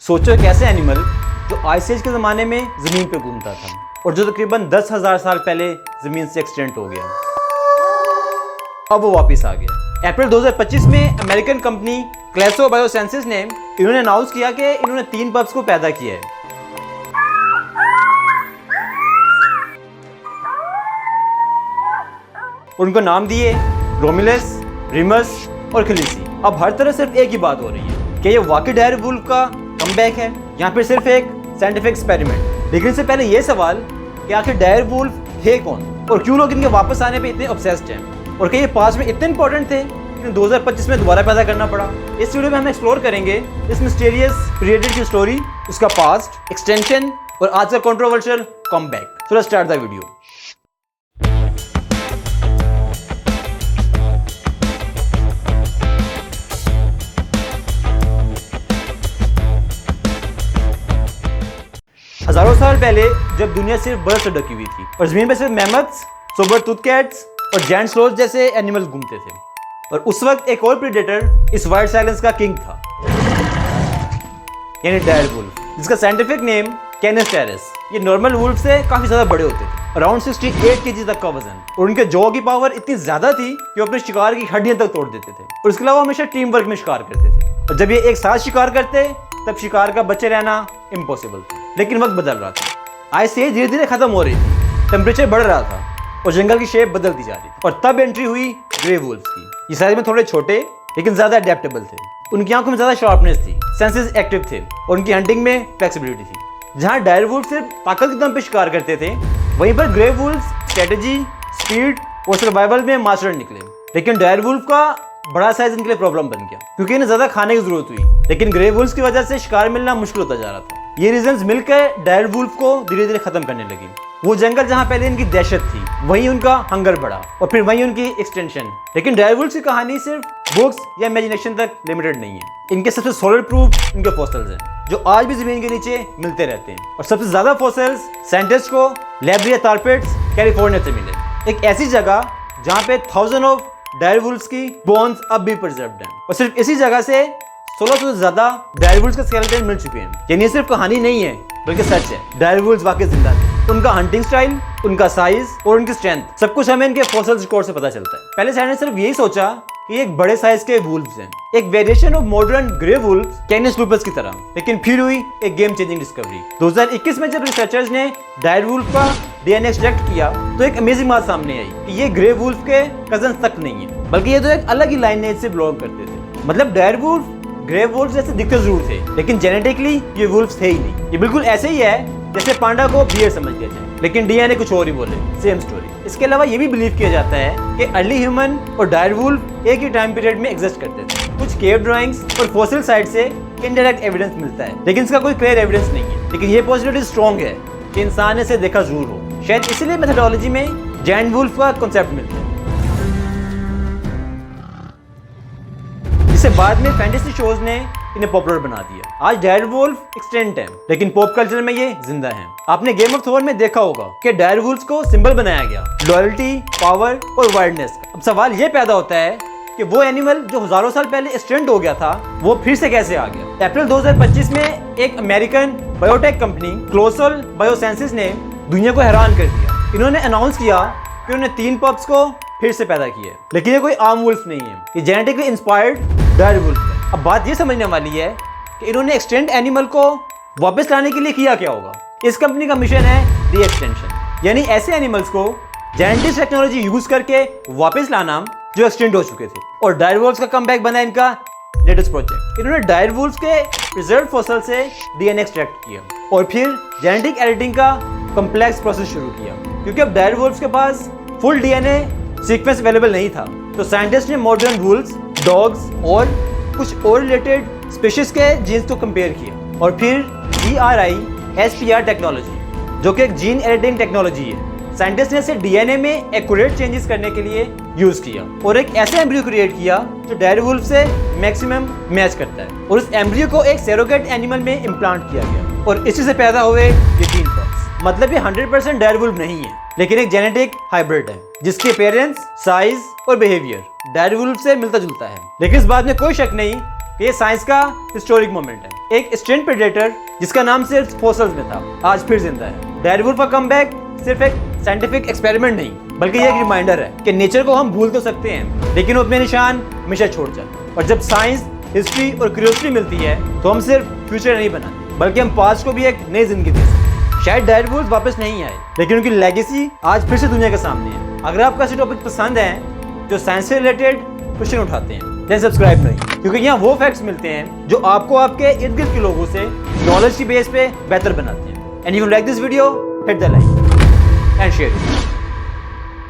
सोचो एक ऐसे एनिमल जो आइस एज के ज़माने में ज़मीन पे घूमता था और जो तकरीबन 10,000 साल पहले ज़मीन से एक्सटेंट हो गया, अब वो वापस आ गया। अप्रैल 2025 में अमेरिकन कंपनी क्लेसो बायोसाइंसेस ने इन्होंने अनाउंस किया कि इन्होंने 3 पप्स को पैदा किया है। उनको नाम दिए रोमिलस, रिमस और खलीसी। अब हर तरह सिर्फ एक ही बात हो रही है कि ये वाकई डायर वुल्फ का कमबैक है या फिर सिर्फ एक साइंटिफिक एक्सपेरिमेंट। लेकिन इससे पहले ये सवाल कि आखिर डायर वुल्फ थे कौन और क्यों लोग इनके वापस आने पे इतने ऑब्सेस्ड हैं और कि ये पास्ट में इतने इंपॉर्टेंट थे कि 2025 में दोबारा पैदा करना पड़ा। इस वीडियो में हम एक्सप्लोर करेंगे इस मिस्टीरियस क्रिएटर की स्टोरी, उसका पास्ट, एक्सटेंशन और आज का controversial comeback. So let's start the video. हजारों साल पहले जब दुनिया सिर्फ बर्फ से ढकी हुई थी और जमीन पे सिर्फ मैमथ्स, सोबर टूथ कैट्स और जायंट स्लोथ्स जैसे एनिमल्स घूमते थे, और उस वक्त एक और प्रेडेटर इस वाइल्ड साइलेंस का किंग था, यानी डायर वुल्फ, जिसका साइंटिफिक नेम कैनस टेरस। ये नॉर्मल वुल्फ से काफी ज्यादा बड़े होते थे, अराउंड 68 केजी तक का वजन, और उनके जॉ की पावर इतनी ज्यादा थी कि वो अपने शिकार की हड्डियां तक तोड़ देते थे। और इसके अलावा हमेशा टीम वर्क में शिकार करते थे, और जब ये एक साथ शिकार करते तब शिकार का बचे रहना इम्पॉसिबल था। लेकिन वक्त बदल रहा था, आइस एज धीरे धीरे खत्म हो रही थी, टेम्परेचर बढ़ रहा था और जंगल की शेप बदलती जा रही थी। और तब एंट्री हुई ग्रे वुल्फ्स की। ये साइज में थोड़े छोटे लेकिन ज्यादा अडेप्टेबल थे, उनकी आंखों में ज्यादा शार्पनेस थी, सेंसेस एक्टिव थे और उनकी हंटिंग में फ्लेक्सिबिलिटी थी। जहां डायर वुल्फ सिर्फ ताकत के दम पे शिकार करते थे, वहीं पर ग्रे वुल्फ्स स्ट्रेटेजी, स्पीड और सर्वाइवल में मास्टर निकले। लेकिन डायर वुल्फ का बड़ा साइज इनके लिए प्रॉब्लम बन गया क्योंकि इन्हें ज्यादा खाने की जरूरत हुई, लेकिन ग्रे वुल्फ्स की वजह से शिकार मिलना मुश्किल होता जा रहा था। ये रीजंस मिलकर डायर वुल्फ को धीरे धीरे खत्म करने लगी। वो जंगल जहां पहले इनकी दहशत थी, वहीं उनका हंगर बढ़ा और फिर वहीं उनकी एक्सटेंशन। लेकिन डायर वुल्फ्स की कहानी सिर्फ बुक्स या इमेजिनेशन तक लिमिटेड नहीं है। इनके सबसे सॉलिड प्रूफ इनके फॉसिल्स हैं जो आज भी जमीन के नीचे मिलते रहते हैं, और सबसे ज्यादा फॉसिल्स साइंटिस्ट को लैब्रिया तारपेट्स कैलिफोर्निया से मिले, एक ऐसी जगह जहां पे थाउजेंड ऑफ डायर वुल्फ्स की बोन्स अब भी प्रिजर्व्ड हैं। और सिर्फ इसी जगह से 1600 से ज्यादा डायर वुल्फ्स का स्केलेटन मिल चुके हैं। यानी सिर्फ कहानी नहीं है बल्कि सच है, डायर वुल्फ्स वाकई जिंदा थे। उनका हंटिंग स्टाइल, उनका साइज और उनकी स्ट्रेंथ, सब कुछ हमें इनके फॉसिल रिकॉर्ड से पता चलता है। पहले साइंटिस्ट सिर्फ यही सोचा कि एक बड़े साइज के वुल्फ्स हैं, एक variation of modern grey wolf canis lupus की तरह। लेकिन फिर हुई एक गेम चेंजिंग डिस्कवरी 2021 में, जब रिसर्चर्स ने डायर वुल्फ का डीएनए एक्सट्रैक्ट किया तो एक अमेजिंग बात सामने आई कि ये ग्रे वुल्फ के कजन्स तक नहीं है, बल्कि ये तो एक अलग ही लाइनेज से बिलोंग करते थे। मतलब डायर वुल्फ ग्रे वुल्फ जैसे दिखते जरूर थे, लेकिन जेनेटिकली ये वुल्फ्स थे ही नहीं। ये बिल्कुल ऐसे ही है जैसे पांडा को बियर समझ लिया जाए, लेकिन डीएनए कुछ और ही बोले। Same story. इसके अलावा ये भी बिलीव किया जाता है कि अर्ली ह्यूमन और डायर वुल्फ एक ही टाइम पीरियड में एग्जिस्ट करते थे। कुछ केव ड्राइंग्स और फॉसिल साइट से इनडायरेक्ट एविडेंस मिलता है, लेकिन इसका कोई क्लियर एविडेंस नहीं है। लेकिन ये पॉसिबिलिटी स्ट्रॉन्ग है कि इंसान ने इसे देखा जरूर हो। शायद इसीलिए मेथोडोलॉजी में जायंट वुल्फ का कॉन्सेप्ट मिलता है। इससे बाद में फैंटेसी शोज ने इन्हें पॉपुलर बना दिया। आज डायर वुल्फ एक्सटेंट है, लेकिन पॉप कल्चर में ये जिंदा है। आपने गेम ऑफ थ्रोन में देखा होगा कि डायर वुल्फ्स को सिंबल बनाया गया लॉयल्टी, पावर और वाइल्डनेस का। अब सवाल ये पैदा होता है कि वो एनिमल जो हजारों साल पहले एक्सटेंट हो गया था, वो फिर से कैसे आ गया। अप्रैल 2025 में एक American biotech company colossal biosciences ने दुनिया को हैरान कर दिया। इन्होंने अनाउंस किया कि उन्होंने 3 पप्स को फिर से पैदा किया है, लेकिन ये कोई आम वुल्फ नहीं है, ये जेनेटिकली इंस्पायर्ड डायर वुल्फ है। अब बात ये समझने वाली है कि इन्होंने एक्सटेंट एनिमल को वापस लाने के लिए किया क्या होगा। इस कंपनी का मिशन है री एक्सटेंशन, यानी ऐसे एनिमल्स को जेनेटिक टेक्नोलॉजी यूज करके वापस लाना जो एक्सटेंट हो चुके थे। और डायर वुल्फ्स का कमबैक बना इनका लेटेस्ट प्रोजेक्ट। इन्होंने डायर वुल्फ्स के प्रिजर्व्ड फॉसिल से डीएनए एक्सट्रैक्ट किया और फिर जेनेटिक एडिटिंग का कॉम्प्लेक्स प्रोसेस शुरू किया। क्योंकि अब डायर वुल्फ्स के पास फुल डीएनए सीक्वेंस अवेलेबल नहीं था, तो साइंटिस्ट ने मॉडर्न वुल्फ्स, डॉग्स और कुछ और रिलेटेड स्पीशीज के जीन्स को कंपेयर किया और फिर GRISPR टेक्नोलॉजी, जो कि एक जीन एडिटिंग टेक्नोलॉजी है, साइंटिस्ट ने इसे डीएनए में एक्यूरेट चेंजेस करने के लिए यूज किया और एक ऐसा एम्ब्रियो क्रिएट किया जो डायर वुल्फ से मैक्सिमम मैच करता है। और उस एम्ब्रियो को एक सरोगेट एनिमल में इम्प्लांट किया गया और इसी से पैदा हुए ये 3 पप्स। मतलब ये 100% डायर वुल्फ नहीं है, लेकिन एक जेनेटिक हाइब्रिड है जिसके पेरेंट्स, साइज और बिहेवियर डायर वुल्फ से मिलता जुलता है। लेकिन इस बात में कोई शक नहीं कि ये साइंस का हिस्टोरिक मोमेंट है। एक एक्सटिंक्ट प्रेडेटर जिसका नाम सिर्फ फॉसिल्स में था, आज फिर जिंदा है। डायरवुल्फ का कमबैक सिर्फ एक साइंटिफिक एक्सपेरिमेंट नहीं, बल्कि ये एक रिमाइंडर है कि नेचर को हम भूल तो सकते हैं, लेकिन वो अपने निशान हमेशा छोड़ जाते। और जब साइंस, हिस्ट्री और क्यूरियोसिटी मिलती है तो हम सिर्फ फ्यूचर नहीं बनाते, बल्कि हम पास्ट को भी एक नई जिंदगी दे सकते। शायद डायरवुल्फ वापस नहीं आए, लेकिन उनकी लेगेसी आज फिर से दुनिया के सामने है। अगर आपको ऐसे टॉपिक पसंद है जो साइंस से रिलेटेड क्वेश्चन उठाते हैं, देन सब्सक्राइब करें, क्योंकि यहाँ वो फैक्ट्स मिलते हैं जो आपको आपके इर्द गिर्द के लोगों से नॉलेज की बेस पे बेहतर बनाते हैं। And you can like this video, hit the like and share it.